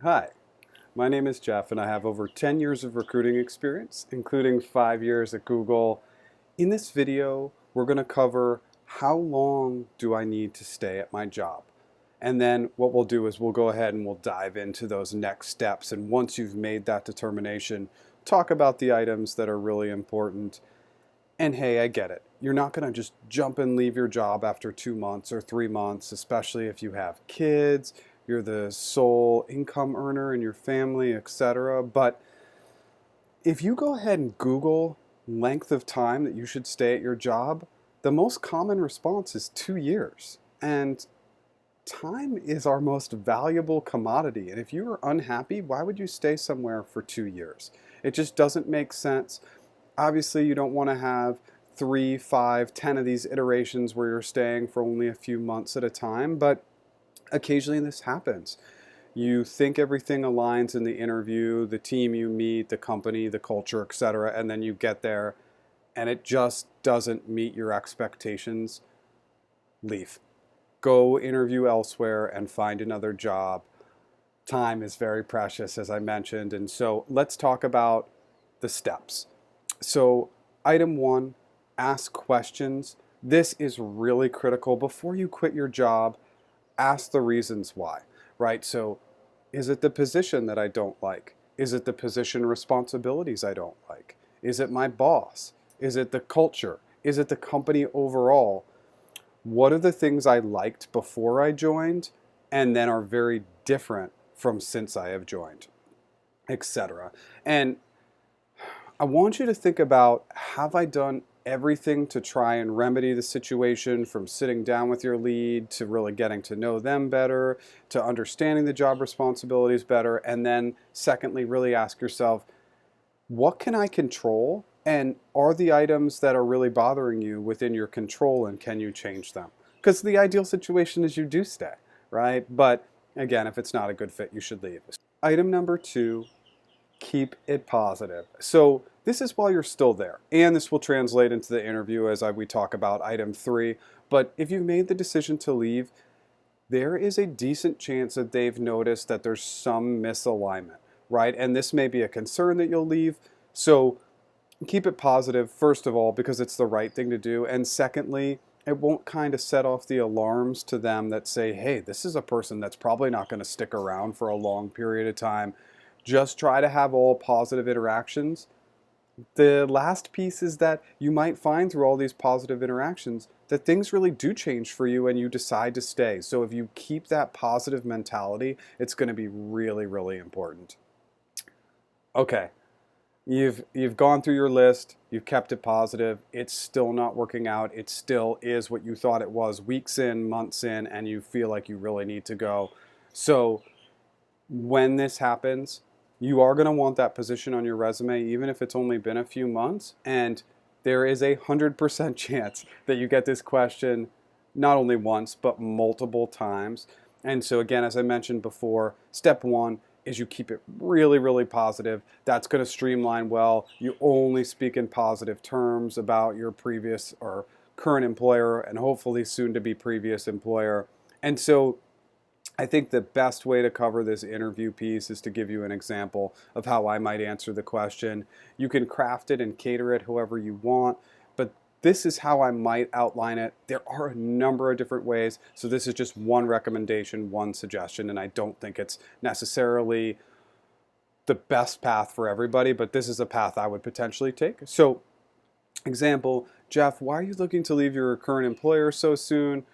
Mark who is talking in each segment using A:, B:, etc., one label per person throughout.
A: Hi, my name is Jeff, and I have over 10 years of recruiting experience, including 5 years at Google. In this video, we're going to cover how long do I need to stay at my job. And then what we'll do is we'll go ahead and we'll dive into those next steps. And once you've made that determination, talk about the items that are really important. And hey, I get it. You're not going to just jump and leave your job after 2 months or 3 months, especially if you have kids, you're the sole income earner in your family, etc. But if you go ahead and Google length of time that you should stay at your job, the most common response is 2 years. And time is our most valuable commodity. And if you are unhappy, why would you stay somewhere for 2 years? It just doesn't make sense. Obviously, you don't want to have 3, 5, 10 of these iterations where you're staying for only a few months at a time, but occasionally this happens. You think everything aligns in the interview, the team you meet, the company, the culture, etc., and then you get there and it just doesn't meet your expectations. Leave. Go interview elsewhere and find another job. Time is very precious, as I mentioned, and so let's talk about the steps. So, item one, ask questions. This is really critical. Before you quit your job, ask the reasons why, right? So, is it the position that I don't like? Is it the position responsibilities I don't like? Is it my boss? Is it the culture? Is it the company overall? What are the things I liked before I joined and then are very different from since I have joined, etc. And I want you to think about, have I done everything to try and remedy the situation, from sitting down with your lead to really getting to know them better, to understanding the job responsibilities better, and then secondly, really ask yourself, what can I control? And are the items that are really bothering you within your control, and can you change them? Because the ideal situation is you do stay, right? But again, if it's not a good fit, you should leave. Item number two, keep it positive. So this is while you're still there, and this will translate into the interview as we talk about item three. But if you've made the decision to leave, there is a decent chance that they've noticed that there's some misalignment, right? And this may be a concern that you'll leave. So keep it positive, first of all, because it's the right thing to do. And secondly, it won't kind of set off the alarms to them that say, hey, this is a person that's probably not going to stick around for a long period of time. Just try to have all positive interactions. The last piece is that you might find through all these positive interactions that things really do change for you and you decide to stay. So if you keep that positive mentality, it's going to be really, really important. Okay, you've gone through your list, you've kept it positive, it's still not working out, it still is what you thought it was weeks in, months in, and you feel like you really need to go. So when this happens, you are going to want that position on your resume, even if it's only been a few months. And there is 100% chance that you get this question not only once, but multiple times. And so, again, as I mentioned before, step one is you keep it really, really positive. That's going to streamline well. You only speak in positive terms about your previous or current employer and hopefully soon to be previous employer. And so, I think the best way to cover this interview piece is to give you an example of how I might answer the question. You can craft it and cater it however you want, but this is how I might outline it. There are a number of different ways, so this is just one recommendation, one suggestion, and I don't think it's necessarily the best path for everybody, but this is a path I would potentially take. So, example, Jeff, why are you looking to leave your current employer so soon?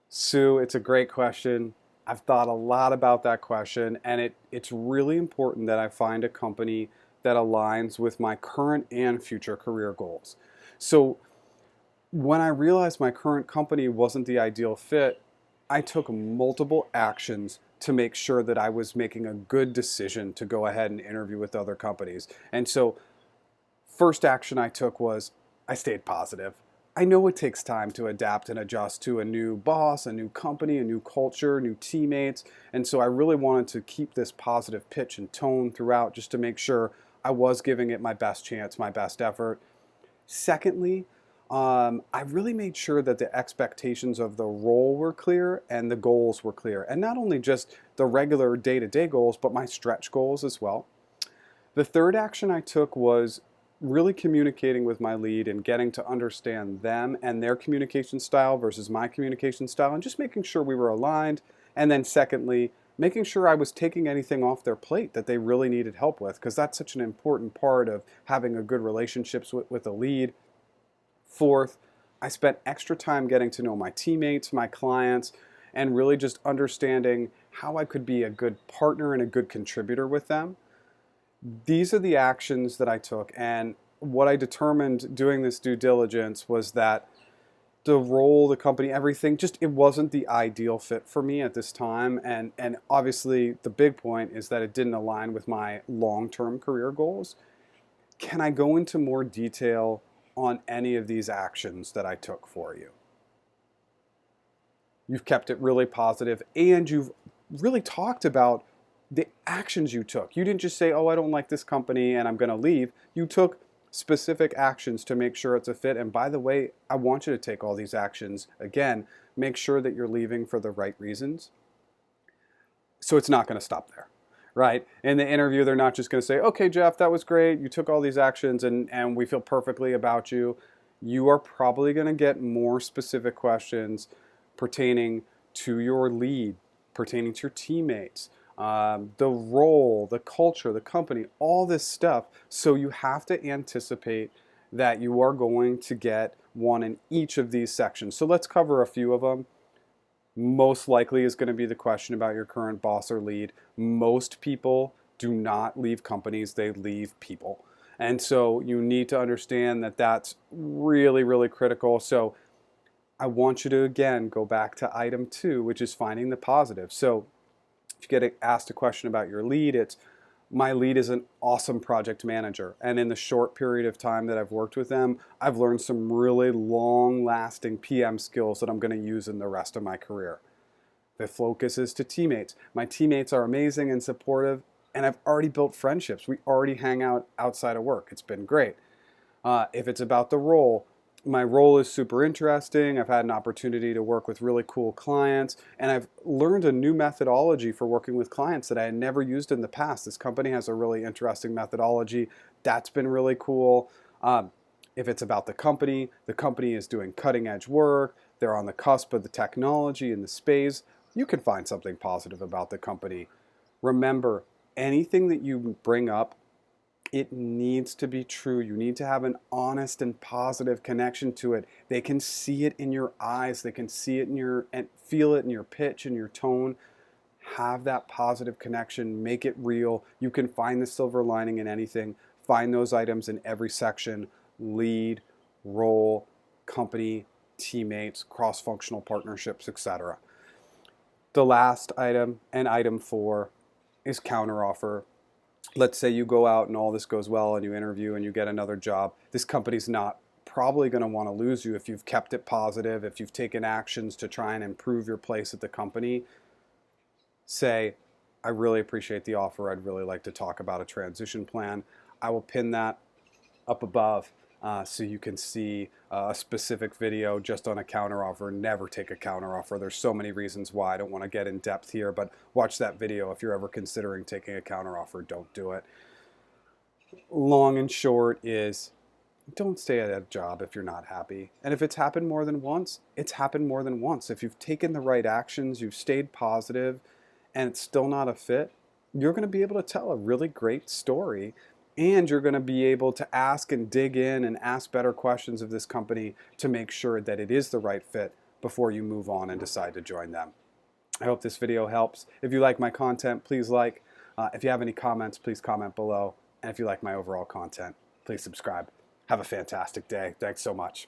A: Sue, it's a great question. I've thought a lot about that question, and it's really important that I find a company that aligns with my current and future career goals. So when I realized my current company wasn't the ideal fit, I took multiple actions to make sure that I was making a good decision to go ahead and interview with other companies. And so first action I took was I stayed positive. I know it takes time to adapt and adjust to a new boss, a new company, a new culture, new teammates. And so I really wanted to keep this positive pitch and tone throughout just to make sure I was giving it my best chance, my best effort. Secondly, I really made sure that the expectations of the role were clear and the goals were clear. And not only just the regular day-to-day goals, but my stretch goals as well. The third action I took was really communicating with my lead and getting to understand them and their communication style versus my communication style, and just making sure we were aligned. And then secondly, making sure I was taking anything off their plate that they really needed help with, because that's such an important part of having a good relationships with a lead. Fourth, I spent extra time getting to know my teammates, my clients, and really just understanding how I could be a good partner and a good contributor with them. These are the actions that I took, and what I determined doing this due diligence was that the role, the company, everything, just it wasn't the ideal fit for me at this time. And obviously the big point is that it didn't align with my long-term career goals. Can I go into more detail on any of these actions that I took for you? You've kept it really positive, and you've really talked about the actions you took. You didn't just say, oh, I don't like this company and I'm going to leave. You took specific actions to make sure it's a fit. And by the way, I want you to take all these actions. Again, make sure that you're leaving for the right reasons. So it's not going to stop there, right? In the interview, they're not just going to say, okay, Jeff, that was great. You took all these actions and we feel perfectly about you. You are probably going to get more specific questions pertaining to your lead, pertaining to your teammates, the role, the culture, the company, all this stuff. So you have to anticipate that you are going to get one in each of these sections. So let's cover a few of them. Most likely is going to be the question about your current boss or lead. Most people do not leave companies, they leave people. And so you need to understand that that's really, really critical. So I want you to, again, go back to item 2, which is finding the positive. So if you get asked a question about your lead, it's, my lead is an awesome project manager. And in the short period of time that I've worked with them, I've learned some really long-lasting PM skills that I'm going to use in the rest of my career. The focus is to teammates. My teammates are amazing and supportive, and I've already built friendships. We already hang out outside of work. It's been great. If it's about the role, my role is super interesting. I've had an opportunity to work with really cool clients, and I've learned a new methodology for working with clients that I had never used in the past. This company has a really interesting methodology. That's been really cool. If it's about the company is doing cutting edge work. They're on the cusp of the technology and the space. You can find something positive about the company. Remember, anything that you bring up, it needs to be true. You need to have an honest and positive connection to it. They can see it in your eyes. They can see it in your, and feel it in your pitch and your tone. Have that positive connection. Make it real. You can find the silver lining in anything. Find those items in every section: lead, role, company, teammates, cross-functional partnerships, etc. The last item, and item 4, is counteroffer. Let's say you go out and all this goes well and you interview and you get another job. This company's not probably going to want to lose you if you've kept it positive, if you've taken actions to try and improve your place at the company. Say, I really appreciate the offer. I'd really like to talk about a transition plan. I will pin that up above so you can see a specific video just on a counteroffer. Never take a counteroffer. There's so many reasons why. I don't want to get in depth here, but watch that video if you're ever considering taking a counteroffer. Don't do it. Long and short is, don't stay at a job if you're not happy. And if it's happened more than once, it's happened more than once. If you've taken the right actions, you've stayed positive, and it's still not a fit, you're going to be able to tell a really great story. And you're going to be able to ask and dig in and ask better questions of this company to make sure that it is the right fit before you move on and decide to join them. I hope this video helps. If you like my content, please like. If you have any comments, please comment below. And if you like my overall content, please subscribe. Have a fantastic day. Thanks so much.